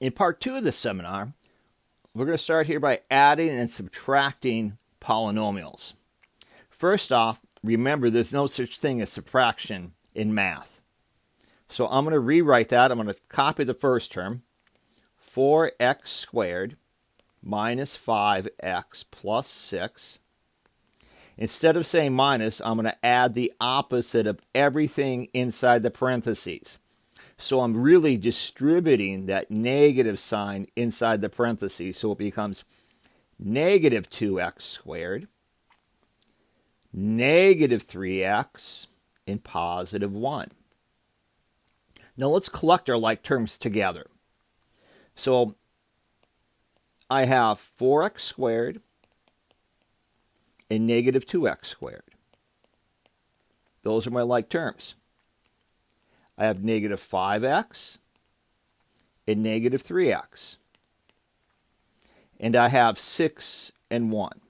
In part 2 of this seminar, we're going to start here by adding and subtracting polynomials. First off, remember there's no such thing as subtraction in math. So I'm going to rewrite that. I'm going to copy the first term, 4x squared minus 5x plus 6. Instead of saying minus, I'm going to add the opposite of everything inside the parentheses. So I'm really distributing that negative sign inside the parentheses. So it becomes negative 2x squared, negative 3x, and positive 1. Now let's collect our like terms together. So I have 4x squared and negative 2x squared. Those are my like terms. I have negative 5x and negative 3x. And I have 6 and 1.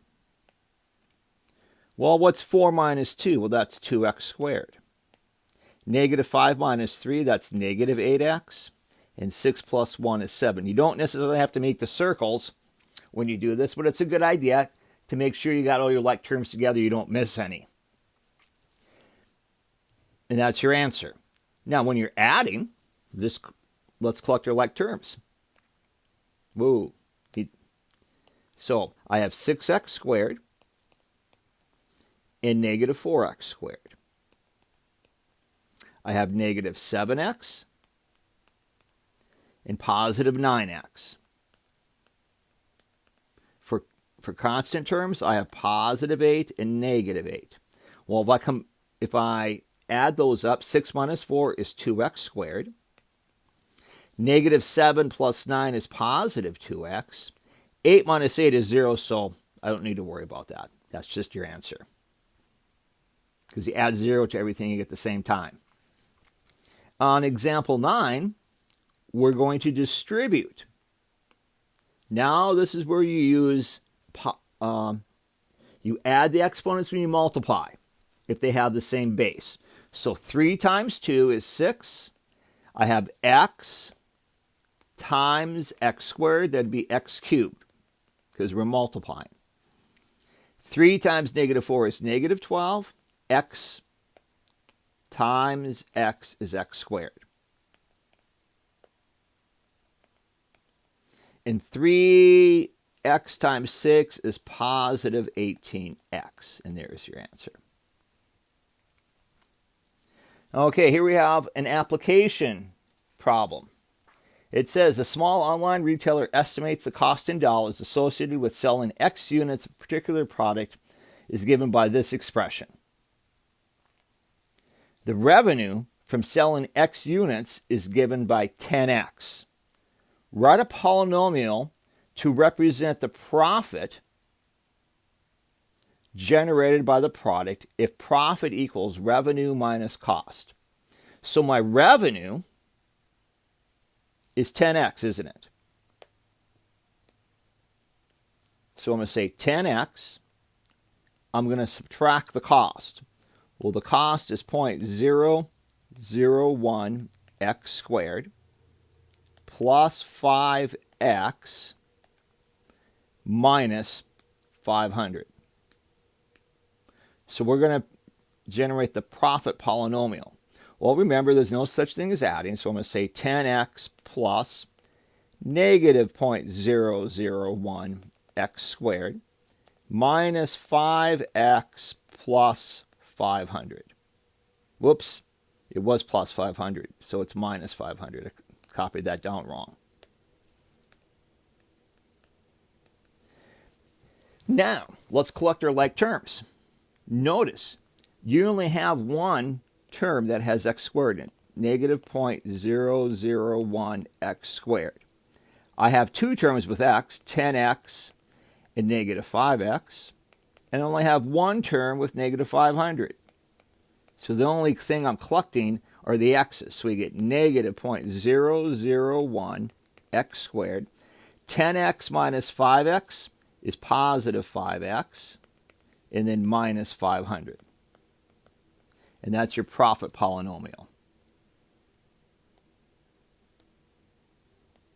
Well, what's 4 minus 2? Well, that's 2x squared. Negative 5 minus 3, that's negative 8x. And 6 plus 1 is 7. You don't necessarily have to make the circles when you do this, but it's a good idea to make sure you got all your like terms together, you don't miss any. And that's your answer. Now, when you're adding, let's collect our like terms. Woo. So I have 6x squared and negative 4x squared. I have negative 7x and positive 9x. For constant terms, I have positive 8 and negative 8. Well, if I add those up, 6 minus 4 is 2x squared. Negative 7 plus 9 is positive 2x. 8 minus 8 is 0, so I don't need to worry about that. That's just your answer. Because you add 0 to everything you get at the same time. On example 9, we're going to distribute. Now this is where you use, you add the exponents when you multiply, if they have the same base. So 3 times 2 is 6. I have x times x squared, that'd be x cubed, because we're multiplying. 3 times negative 4 is negative 12. X times x is x squared. And 3x times 6 is positive 18x. And there's your answer. Okay, here we have an application problem. It says a small online retailer estimates the cost in dollars associated with selling X units of a particular product is given by this expression. The revenue from selling X units is given by 10x. Write a polynomial to represent the profit generated by the product if profit equals revenue minus cost. So my revenue is 10x, isn't it? So I'm going to say 10x. I'm going to subtract the cost. Well, the cost is 0.001x squared plus 5x minus 500. So we're going to generate the profit polynomial. Well, remember, there's no such thing as adding, so I'm going to say 10x plus negative 0.001x squared minus 5x plus 500. Whoops, it was plus 500, so it's minus 500. I copied that down wrong. Now, let's collect our like terms. Notice, you only have one term that has x squared in it, negative 0.001x squared. I have two terms with x, 10x and negative 5x, and I only have one term with negative 500. So the only thing I'm collecting are the x's. So we get negative 0.001x squared. 10x minus 5x is positive 5x, and then minus 500. And that's your profit polynomial.